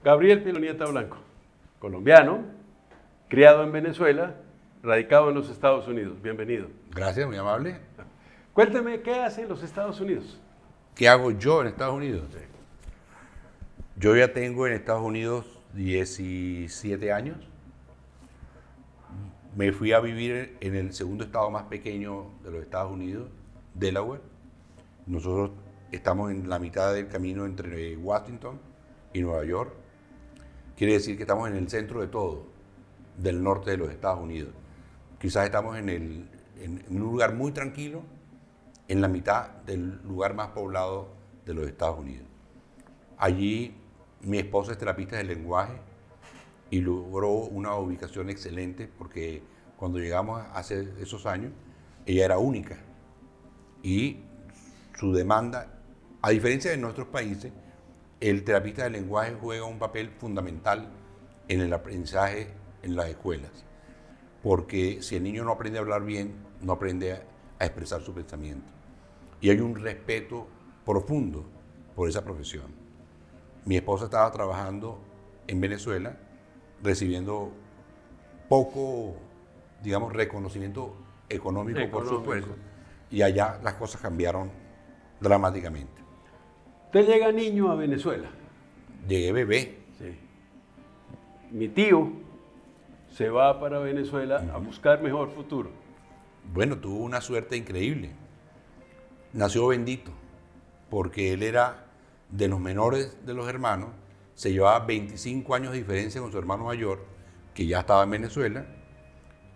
Gabriel Pilonieta Blanco, colombiano, criado en Venezuela, radicado en los Estados Unidos. Bienvenido. Gracias, muy amable. Cuénteme, ¿qué hace en los Estados Unidos? ¿Qué hago yo en Estados Unidos? Yo ya tengo en Estados Unidos 17 años. Me fui a vivir en el segundo estado más pequeño de los Estados Unidos, Delaware. Nosotros estamos en la mitad del camino entre Washington y Nueva York. Quiere decir que estamos en el centro de todo, del norte de los Estados Unidos. Quizás estamos en un lugar muy tranquilo, en la mitad del lugar más poblado de los Estados Unidos. Allí mi esposa es terapista del lenguaje y logró una ubicación excelente porque cuando llegamos hace esos años, ella era única y su demanda, a diferencia de nuestros países, el terapista del lenguaje juega un papel fundamental en el aprendizaje en las escuelas, porque si el niño no aprende a hablar bien, no aprende a expresar su pensamiento. Y hay un respeto profundo por esa profesión. Mi esposa estaba trabajando en Venezuela, recibiendo poco, digamos, reconocimiento económico, por supuesto, y allá las cosas cambiaron dramáticamente. Usted llega niño a Venezuela. Llegué bebé. Sí. Mi tío se va para Venezuela a buscar mejor futuro. Bueno, tuvo una suerte increíble. Nació bendito, porque él era de los menores de los hermanos, se llevaba 25 años de diferencia con su hermano mayor, que ya estaba en Venezuela,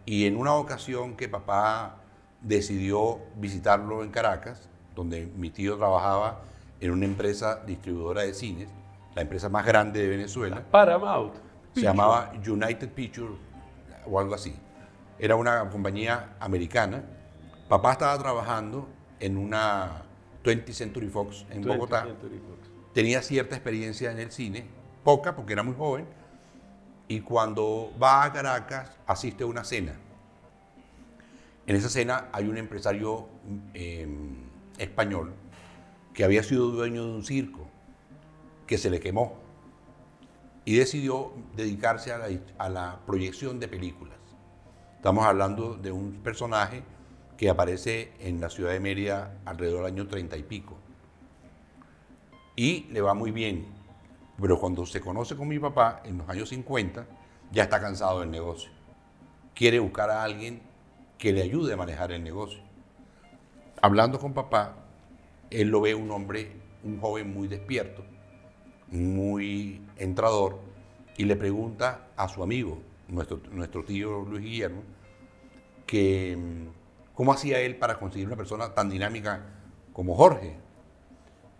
y en una ocasión que papá decidió visitarlo en Caracas, donde mi tío trabajaba en una empresa distribuidora de cines, la empresa más grande de Venezuela. Paramount. Se llamaba United Pictures o algo así. Era una compañía americana. Papá estaba trabajando en una 20th Century Fox en Bogotá. Tenía cierta experiencia en el cine, poca porque era muy joven, y cuando va a Caracas asiste a una cena. En esa cena hay un empresario español que había sido dueño de un circo, que se le quemó y decidió dedicarse a la proyección de películas. Estamos hablando de un personaje que aparece en la ciudad de Mérida alrededor del año 30 y pico. Y le va muy bien, pero cuando se conoce con mi papá en los años 50, ya está cansado del negocio. Quiere buscar a alguien que le ayude a manejar el negocio. Hablando con papá, él lo ve un hombre, un joven muy despierto, muy entrador, y le pregunta a su amigo, nuestro tío Luis Guillermo, que cómo hacía él para conseguir una persona tan dinámica como Jorge.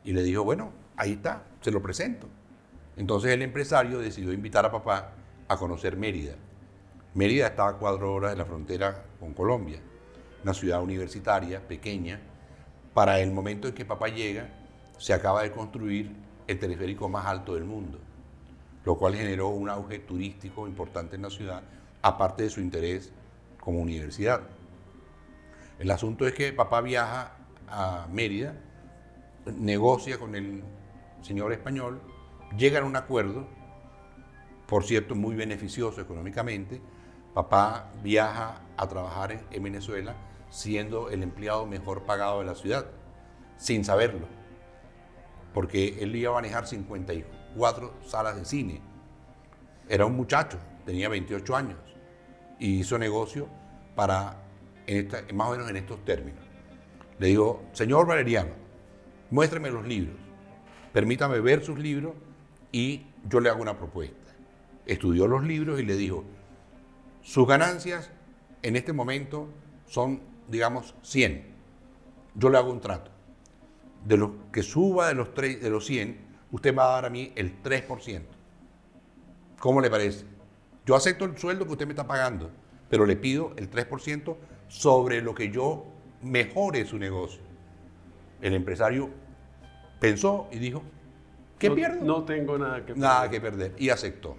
Y le dijo, bueno, ahí está, se lo presento. Entonces el empresario decidió invitar a papá a conocer Mérida. Mérida está a 4 horas de la frontera con Colombia, una ciudad universitaria, pequeña. Para el momento en que papá llega, se acaba de construir el teleférico más alto del mundo, lo cual generó un auge turístico importante en la ciudad, aparte de su interés como universidad. El asunto es que papá viaja a Mérida, negocia con el señor español, llegan a un acuerdo, por cierto, muy beneficioso económicamente. Papá viaja a trabajar en Venezuela siendo el empleado mejor pagado de la ciudad, sin saberlo, porque él iba a manejar 54 salas de cine. Era un muchacho, tenía 28 años, y hizo negocio más o menos en estos términos. Le digo, señor Valeriano, muéstreme los libros, permítame ver sus libros y yo le hago una propuesta. Estudió los libros y le dijo, sus ganancias en este momento son, digamos, 100. Yo le hago un trato. De lo que suba de los 100, usted me va a dar a mí el 3%. ¿Cómo le parece? Yo acepto el sueldo que usted me está pagando, pero le pido el 3% sobre lo que yo mejore su negocio. El empresario pensó y dijo, ¿qué pierdo? No tengo nada que perder. Nada que perder. Y aceptó.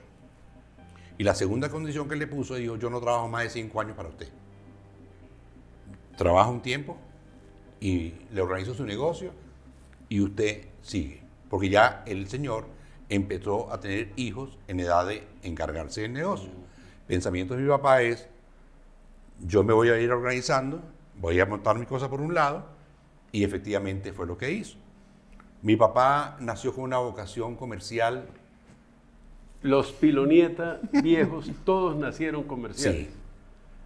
Y la segunda condición que le puso, dijo, yo no trabajo más de 5 años para usted. Trabaja un tiempo y le organizo su negocio y usted sigue. Porque ya el señor empezó a tener hijos en edad de encargarse del negocio. Pensamiento de mi papá es, yo me voy a ir organizando, voy a montar mi cosa por un lado, y efectivamente fue lo que hizo. Mi papá nació con una vocación comercial. Los Pilonieta viejos, todos nacieron comerciales. Sí,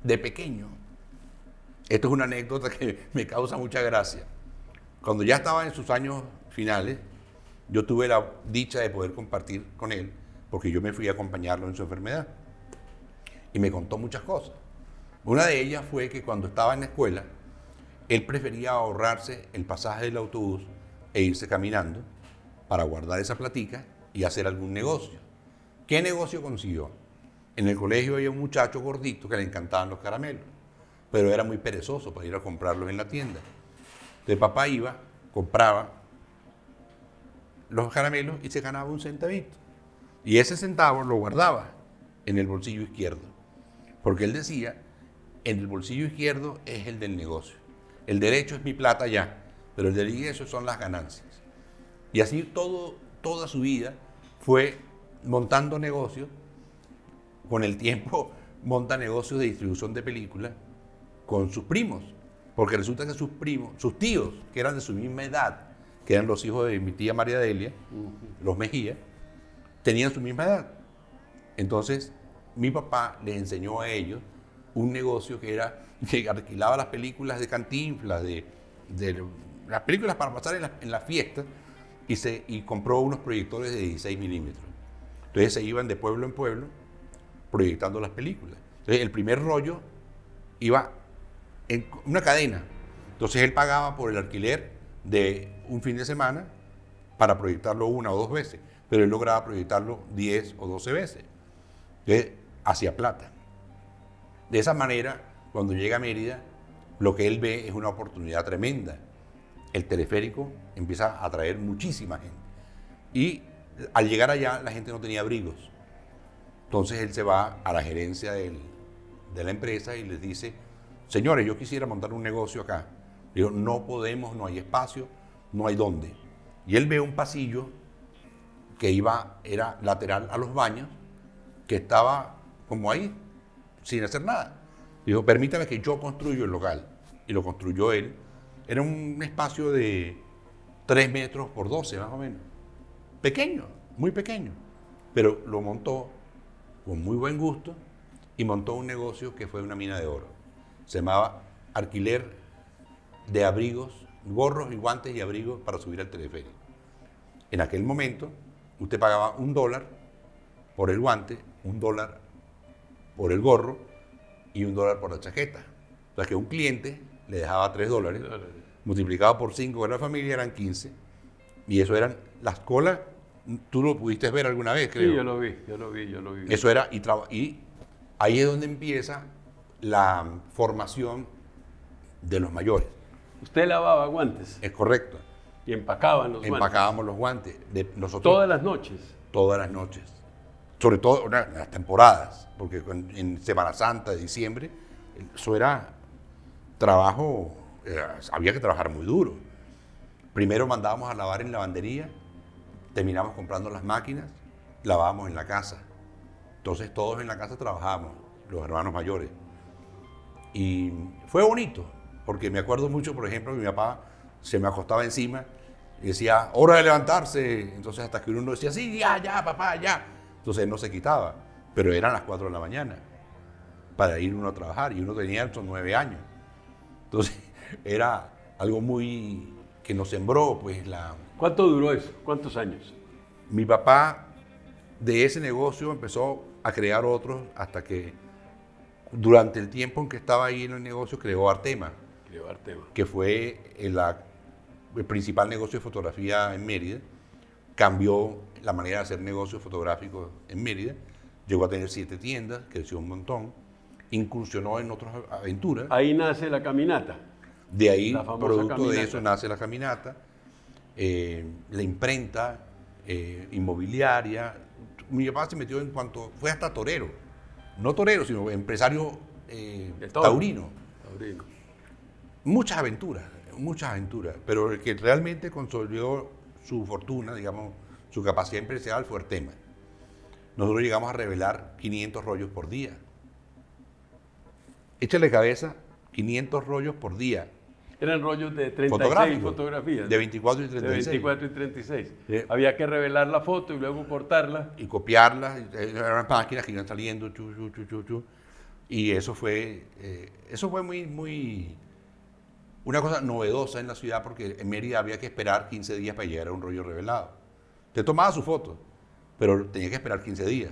de pequeño. Esto es una anécdota que me causa mucha gracia. Cuando ya estaba en sus años finales, yo tuve la dicha de poder compartir con él, porque yo me fui a acompañarlo en su enfermedad. Y me contó muchas cosas. Una de ellas fue que cuando estaba en la escuela, él prefería ahorrarse el pasaje del autobús e irse caminando para guardar esa platica y hacer algún negocio. ¿Qué negocio consiguió? En el colegio había un muchacho gordito que le encantaban los caramelos, pero era muy perezoso para ir a comprarlos en la tienda. Entonces papá iba, compraba los caramelos y se ganaba un centavito. Y ese centavo lo guardaba en el bolsillo izquierdo, porque él decía, en el bolsillo izquierdo es el del negocio. El derecho es mi plata ya, pero el derecho son las ganancias. Y así toda su vida fue montando negocios. Con el tiempo monta negocios de distribución de películas con sus primos, porque resulta que sus primos, sus tíos, que eran de su misma edad, que eran los hijos de mi tía María Delia, los Mejía, tenían su misma edad. Entonces, mi papá les enseñó a ellos un negocio que era que alquilaba las películas de Cantinflas, de las películas para pasar en las fiestas, y compró unos proyectores de 16 milímetros. Entonces se iban de pueblo en pueblo proyectando las películas. Entonces el primer rollo iba en una cadena. Entonces él pagaba por el alquiler de un fin de semana para proyectarlo una o dos veces, pero él lograba proyectarlo 10 o 12 veces. Entonces hacía plata. De esa manera, cuando llega a Mérida, lo que él ve es una oportunidad tremenda. El teleférico empieza a atraer muchísima gente. Y al llegar allá, la gente no tenía abrigos. Entonces él se va a la gerencia de la empresa y les dice, señores, yo quisiera montar un negocio acá. Digo, no podemos, no hay espacio, no hay dónde. Y él ve un pasillo que era lateral a los baños, que estaba como ahí, sin hacer nada. Dijo, permítame que yo construyo el local. Y lo construyó él. Era un espacio de 3 metros por 12, más o menos. Pequeño, muy pequeño. Pero lo montó con muy buen gusto y montó un negocio que fue una mina de oro. Se llamaba alquiler de abrigos, gorros y guantes y abrigos para subir al teleférico. En aquel momento, usted pagaba $1 por el guante, $1 por el gorro y $1 por la chaqueta. O sea que un cliente le dejaba $3, multiplicado por 5 de la familia eran 15, y eso eran las colas. Tú lo pudiste ver alguna vez, creo. Sí, yo lo vi. Eso era, y ahí es donde empieza la formación de los mayores. Usted lavaba guantes. Es correcto. Y empacaban los guantes. Empacábamos los guantes. Nosotros, todas las noches. Todas las noches. Sobre todo en las temporadas, porque en Semana Santa, diciembre, eso era trabajo, había que trabajar muy duro. Primero mandábamos a lavar en lavandería, terminamos comprando las máquinas, lavábamos en la casa. Entonces todos en la casa trabajábamos, los hermanos mayores. Y fue bonito, porque me acuerdo mucho, por ejemplo, que mi papá se me acostaba encima y decía, hora de levantarse. Entonces hasta que uno decía, sí, ya, papá, ya. Entonces él no se quitaba, pero eran las 4 de la mañana para ir uno a trabajar y uno tenía estos 9 años. Entonces era algo muy que nos sembró, pues la... ¿Cuánto duró eso? ¿Cuántos años? Mi papá de ese negocio empezó a crear otros hasta que durante el tiempo en que estaba ahí en el negocio creó Artema, que fue el principal negocio de fotografía en Mérida. Cambió la manera de hacer negocios fotográficos en Mérida, llegó a tener 7 tiendas, creció un montón, incursionó en otras aventuras. Ahí nace la caminata. De ahí, producto caminata. De eso, nace la caminata, la imprenta, inmobiliaria. Mi papá se metió fue hasta torero, no torero, sino empresario taurino. Muchas aventuras, pero el que realmente consolidó su fortuna, digamos, Su capacidad empresarial fue el tema. Nosotros llegamos a revelar 500 rollos por día. Échale cabeza, 500 rollos por día. Eran rollos de 36 fotografías. De 24 y 36. De 24 y 36. Sí. Había que revelar la foto y luego cortarla. Y copiarla. Eran máquinas que iban saliendo. Y eso fue muy una cosa novedosa en la ciudad, porque en Mérida había que esperar 15 días para llegar a un rollo revelado. Te tomaba su foto, pero tenía que esperar 15 días.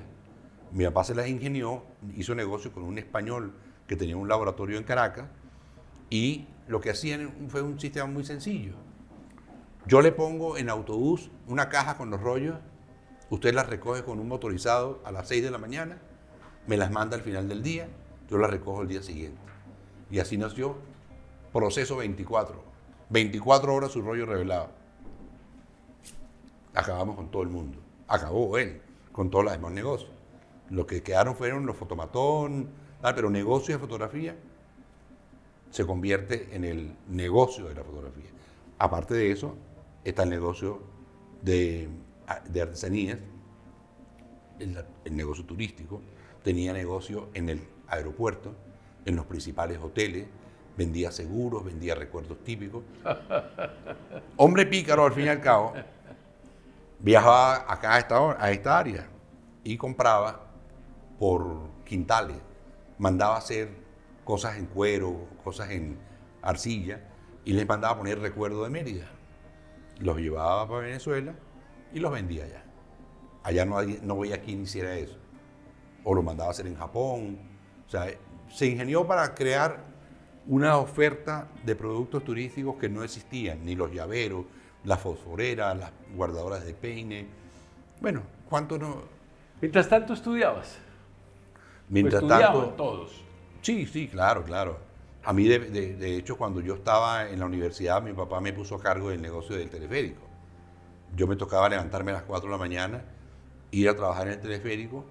Mi papá se las ingenió, hizo negocio con un español que tenía un laboratorio en Caracas, y lo que hacían fue un sistema muy sencillo. Yo le pongo en autobús una caja con los rollos, usted las recoge con un motorizado a las 6 de la mañana, me las manda al final del día, yo las recojo el día siguiente. Y así nació Proceso 24. 24 horas su rollo revelado. Acabamos con todo el mundo. Acabó él con todos los demás negocios. Lo que quedaron fueron los fotomatón, pero negocio de fotografía se convierte en el negocio de la fotografía. Aparte de eso, está el negocio de artesanías, el negocio turístico, tenía negocio en el aeropuerto, en los principales hoteles, vendía seguros, vendía recuerdos típicos. Hombre pícaro, al fin y al cabo, viajaba acá a esta área y compraba por quintales, mandaba hacer cosas en cuero, cosas en arcilla, y les mandaba a poner recuerdo de Mérida. Los llevaba para Venezuela y los vendía allá. Allá no veía quien hiciera eso. O lo mandaba a hacer en Japón. O sea, se ingenió para crear una oferta de productos turísticos que no existían, ni los llaveros, las fosforeras, las guardadoras de peine. Bueno, ¿cuánto no? Mientras tanto estudiabas. Mientras estudiaban tanto, todos. Sí, claro. A mí, de hecho, cuando yo estaba en la universidad, mi papá me puso a cargo del negocio del teleférico. Yo me tocaba levantarme a las 4 de la mañana, ir a trabajar en el teleférico,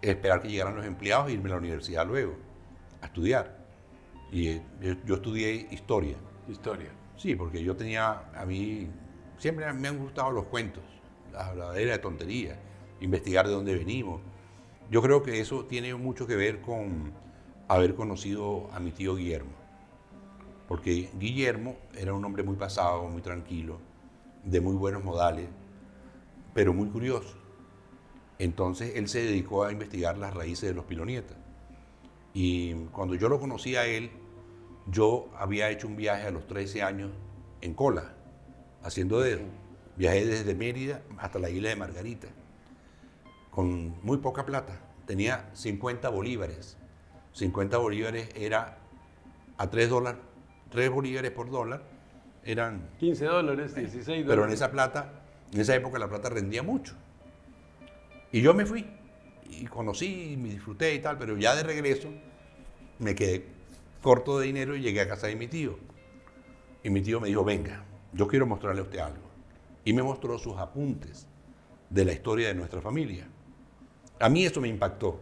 esperar que llegaran los empleados e irme a la universidad luego, a estudiar. Y yo estudié historia. Historia. Sí, porque a mí siempre me han gustado los cuentos, la verdadera de tontería, investigar de dónde venimos. Yo creo que eso tiene mucho que ver con haber conocido a mi tío Guillermo, porque Guillermo era un hombre muy pasado, muy tranquilo, de muy buenos modales, pero muy curioso. Entonces él se dedicó a investigar las raíces de los pilonietas. Y cuando yo lo conocí a él, yo había hecho un viaje a los 13 años en cola, haciendo dedo. Viajé desde Mérida hasta la isla de Margarita, con muy poca plata. Tenía 50 bolívares. 50 bolívares era a $3. 3 bolívares por dólar eran $15, $16. Pero en esa época la plata rendía mucho. Y yo me fui y conocí y me disfruté y tal, pero ya de regreso me quedé corto de dinero y llegué a casa de mi tío. Y mi tío me dijo, venga, yo quiero mostrarle a usted algo. Y me mostró sus apuntes de la historia de nuestra familia. A mí eso me impactó.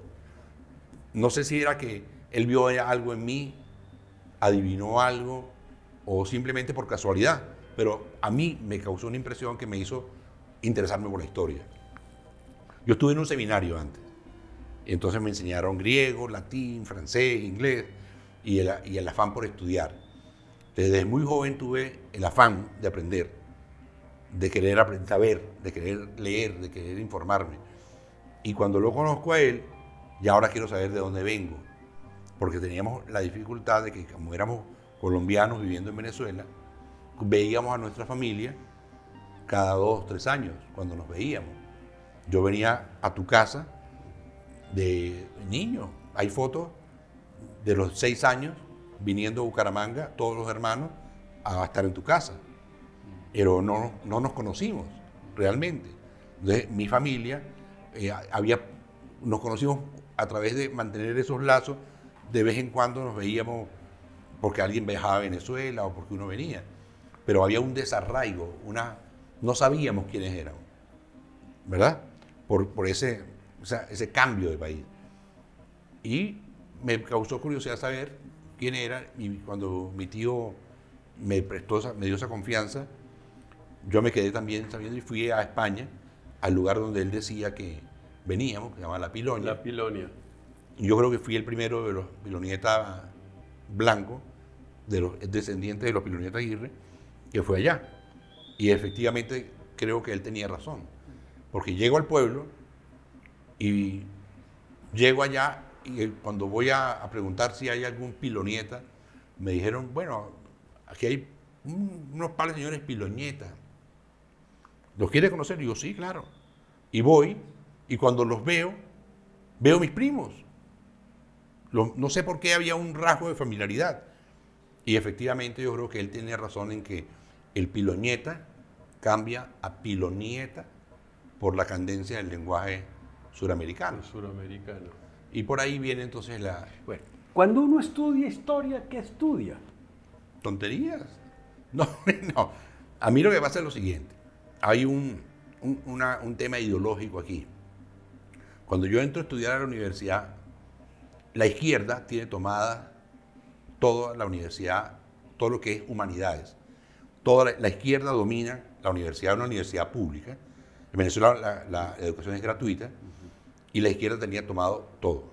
No sé si era que él vio algo en mí, adivinó algo, o simplemente por casualidad, pero a mí me causó una impresión que me hizo interesarme por la historia. Yo estuve en un seminario antes, y entonces me enseñaron griego, latín, francés, inglés, y el afán por estudiar. Desde muy joven tuve el afán de aprender, de querer saber, de querer leer, de querer informarme. Y cuando lo conozco a él, ya ahora quiero saber de dónde vengo, porque teníamos la dificultad de que como éramos colombianos viviendo en Venezuela, veíamos a nuestra familia cada 2 o 3 años, cuando nos veíamos. Yo venía a tu casa de niño. Hay fotos de los 6 años viniendo a Bucaramanga, todos los hermanos, a estar en tu casa. Pero no nos conocimos realmente. Entonces, mi familia, nos conocimos a través de mantener esos lazos. De vez en cuando nos veíamos porque alguien viajaba a Venezuela o porque uno venía. Pero había un desarraigo, no sabíamos quiénes éramos, ¿verdad? Por ese cambio de país. Y me causó curiosidad saber quién era, y cuando mi tío me dio esa confianza, yo me quedé también sabiendo y fui a España al lugar donde él decía que veníamos, que se llama La Pilonia. La Pilonia. Y yo creo que fui el primero de los pilonietas blancos, de los descendientes de los pilonietas Aguirre, que fue allá. Y efectivamente creo que él tenía razón, porque llego al pueblo y llego allá y cuando voy a preguntar si hay algún pilonieta, me dijeron, bueno, aquí hay unos pares de señores pilonietas. ¿Los quiere conocer? Y digo, sí, claro. Y voy, y cuando los veo, veo mis primos. No sé por qué había un rasgo de familiaridad. Y efectivamente yo creo que él tiene razón en que el pilonieta cambia a pilonieta por la cadencia del lenguaje suramericano. Suramericano. Y por ahí viene entonces la... Bueno, cuando uno estudia historia, ¿qué estudia? ¿Tonterías? No, no. A mí lo que pasa es lo siguiente. Hay un tema ideológico aquí. Cuando yo entro a estudiar a la universidad, la izquierda tiene tomada toda la universidad, todo lo que es humanidades. Toda la izquierda domina la universidad, una universidad pública. En Venezuela la educación es gratuita y la izquierda tenía tomado todo.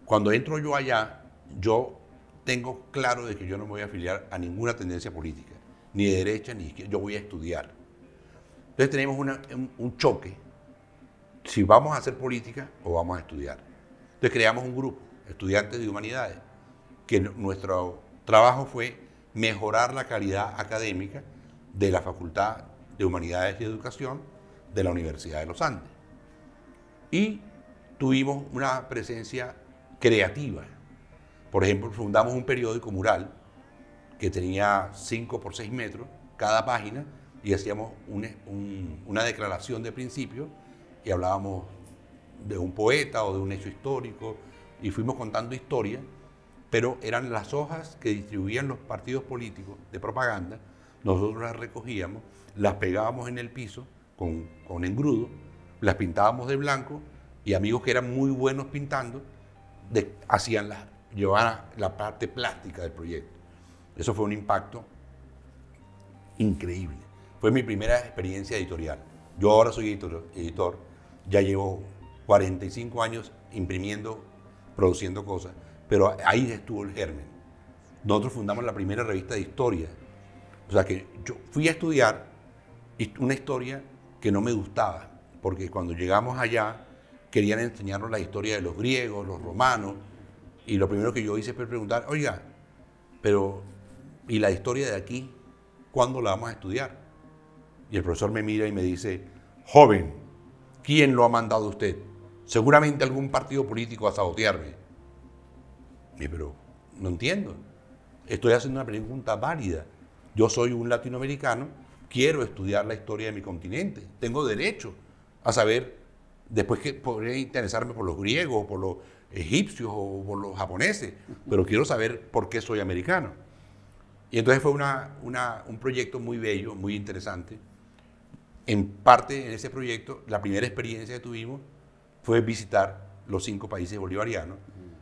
Cuando entro yo allá, yo tengo claro de que yo no me voy a afiliar a ninguna tendencia política, ni de derecha ni de izquierda, yo voy a estudiar. Entonces tenemos un choque, si vamos a hacer política o vamos a estudiar. Entonces creamos un grupo, estudiantes de humanidades, que nuestro trabajo fue mejorar la calidad académica de la Facultad de Humanidades y Educación de la Universidad de los Andes. Y tuvimos una presencia creativa. Por ejemplo, fundamos un periódico mural que tenía 5 por 6 metros cada página y hacíamos una declaración de principio y hablábamos de un poeta o de un hecho histórico y fuimos contando historias, pero eran las hojas que distribuían los partidos políticos de propaganda, nosotros las recogíamos, las pegábamos en el piso con engrudo, las pintábamos de blanco y amigos que eran muy buenos pintando llevaban la parte plástica del proyecto. Eso fue un impacto increíble. Fue mi primera experiencia editorial. Yo ahora soy editor, ya llevo 45 años imprimiendo, produciendo cosas, pero ahí estuvo el germen. Nosotros fundamos la primera revista de historia. O sea que yo fui a estudiar una historia que no me gustaba, porque cuando llegamos allá querían enseñarnos la historia de los griegos, los romanos, y lo primero que yo hice fue preguntar, oiga, pero ¿y la historia de aquí? ¿Cuándo la vamos a estudiar? Y el profesor me mira y me dice, joven, ¿quién lo ha mandado a usted? Seguramente algún partido político a sabotearme. Y pero no entiendo. Estoy haciendo una pregunta válida. Yo soy un latinoamericano, quiero estudiar la historia de mi continente. Tengo derecho a saber, después que podré interesarme por los griegos, por los egipcios o por los japoneses, pero quiero saber por qué soy americano. Y entonces fue un proyecto muy bello, muy interesante. En parte, en ese proyecto, la primera experiencia que tuvimos fue visitar los 5 países bolivarianos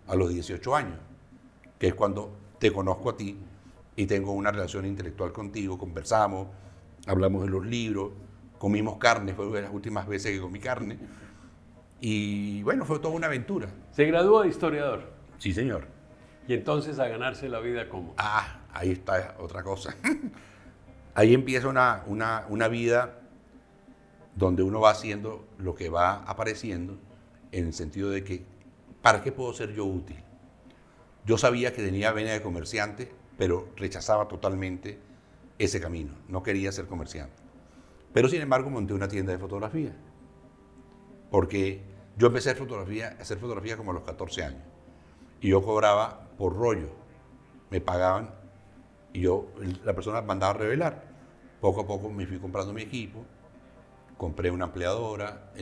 a los 18 años, que es cuando te conozco a ti y tengo una relación intelectual contigo, conversamos, hablamos de los libros, comimos carne, fue una de las últimas veces que comí carne, y bueno, fue toda una aventura. ¿Se graduó de historiador? Sí, señor. Y entonces a ganarse la vida ¿cómo? Ah, ahí está otra cosa. Ahí empieza una vida donde uno va haciendo lo que va apareciendo en el sentido de que, ¿para qué puedo ser yo útil? Yo sabía que tenía vena de comerciante, pero rechazaba totalmente ese camino. No quería ser comerciante. Pero sin embargo monté una tienda de fotografía. Porque yo empecé a hacer fotografía como a los 14 años. Y yo cobraba por rollo. Me pagaban y la persona mandaba a revelar. Poco a poco me fui comprando mi equipo. Compré una ampliadora,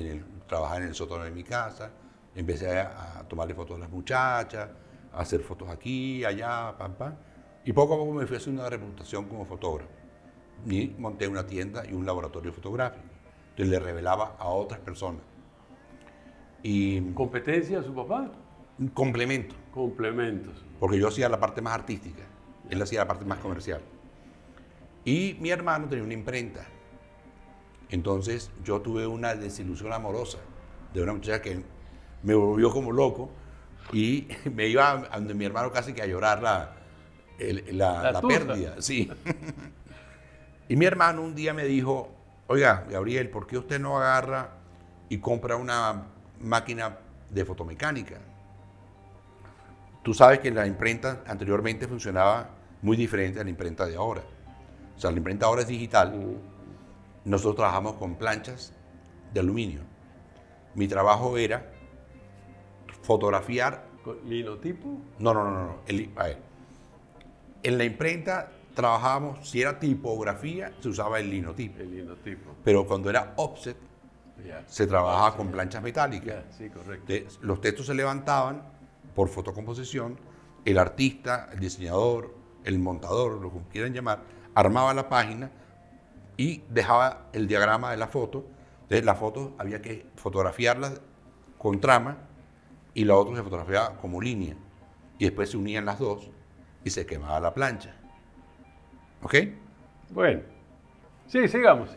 trabajaba en el sótano de mi casa. Empecé a tomarle fotos a las muchachas, a hacer fotos aquí, allá, pam, pam. Y poco a poco me fui haciendo una reputación como fotógrafo. Y monté una tienda y un laboratorio fotográfico. Entonces le revelaba a otras personas. Y ¿Competencia a su papá? un complemento. Complementos. Porque yo hacía la parte más artística, él hacía la parte más comercial. Y mi hermano tenía una imprenta. Entonces yo tuve una desilusión amorosa de una muchacha que me volvió como loco y me iba a donde mi hermano casi que a llorar la pérdida. Sí. Y mi hermano un día me dijo, oiga, Gabriel, ¿por qué usted no agarra y compra una máquina de fotomecánica? Tú sabes que la imprenta anteriormente funcionaba muy diferente a la imprenta de ahora. O sea, la imprenta ahora es digital. Nosotros trabajamos con planchas de aluminio. Mi trabajo era fotografiar. ¿Linotipo? No. A ver, en la imprenta trabajábamos, si era tipografía, se usaba el linotipo. El linotipo. Pero cuando era offset, se trabajaba con planchas metálicas. Sí, correcto. Los textos se levantaban por fotocomposición, el artista, el diseñador, el montador, lo que quieran llamar, armaba la página y dejaba el diagrama de la foto. Entonces la foto había que fotografiarla con trama y la otra se fotografiaba como línea. Y después se unían las dos y se quemaba la plancha. ¿Ok? Bueno. Sí, sigamos.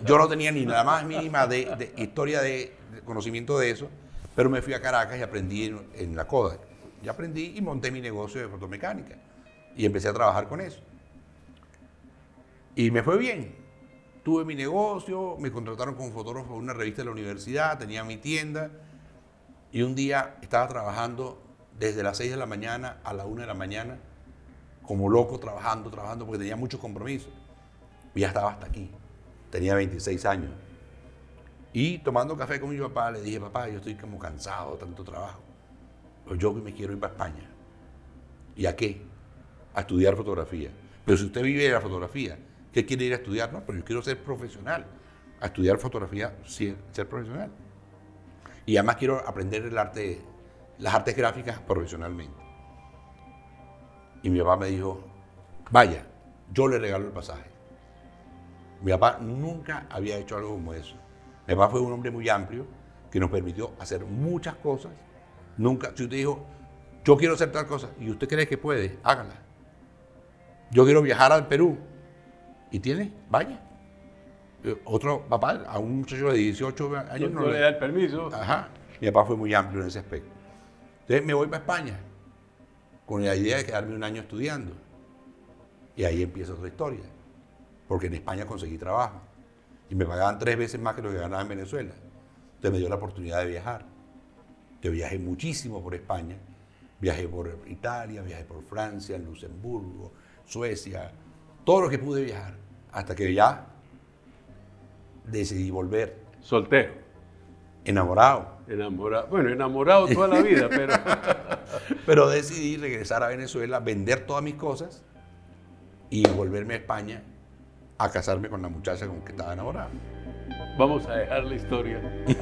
Yo no tenía ni nada más mínima de historia de conocimiento de eso, pero me fui a Caracas y aprendí en la Kodak. Y aprendí y monté mi negocio de fotomecánica. Y empecé a trabajar con eso. Y me fue bien. Tuve mi negocio, me contrataron como fotógrafo en una revista de la universidad, tenía mi tienda. Y un día estaba trabajando desde las 6 de la mañana a la 1 de la mañana, como loco, trabajando, porque tenía muchos compromisos. Y ya estaba hasta aquí. Tenía 26 años. Y tomando café con mi papá, le dije, papá, yo estoy como cansado de tanto trabajo. Pues yo me quiero ir para España. ¿Y a qué? A estudiar fotografía. Pero si usted vive de la fotografía, ¿qué quiere ir a estudiar? No, pero yo quiero ser profesional. A estudiar fotografía, sí, ser profesional. Y además quiero aprender las artes gráficas profesionalmente. Y mi papá me dijo, vaya, yo le regalo el pasaje. Mi papá nunca había hecho algo como eso. Mi papá fue un hombre muy amplio que nos permitió hacer muchas cosas. Nunca, si usted dijo, yo quiero hacer tal cosa y usted cree que puede, hágala. Yo quiero viajar al Perú. ¿Y tiene? Vaya. Otro papá, a un muchacho de 18 años no le da el permiso. Ajá. Mi papá fue muy amplio en ese aspecto. Entonces me voy para España con la idea de quedarme un año estudiando. Y ahí empieza otra historia. Porque en España conseguí trabajo. Y me pagaban 3 veces más que lo que ganaba en Venezuela. Entonces me dio la oportunidad de viajar. Yo viajé muchísimo por España. Viajé por Italia, viajé por Francia, Luxemburgo, Suecia. Todo lo que pude viajar. Hasta que ya decidí volver. Soltero. Enamorado. Enamorado. Bueno, enamorado toda la vida, pero... Pero decidí regresar a Venezuela, vender todas mis cosas y volverme a España a casarme con la muchacha con que estaba enamorado. Vamos a dejar la historia aquí.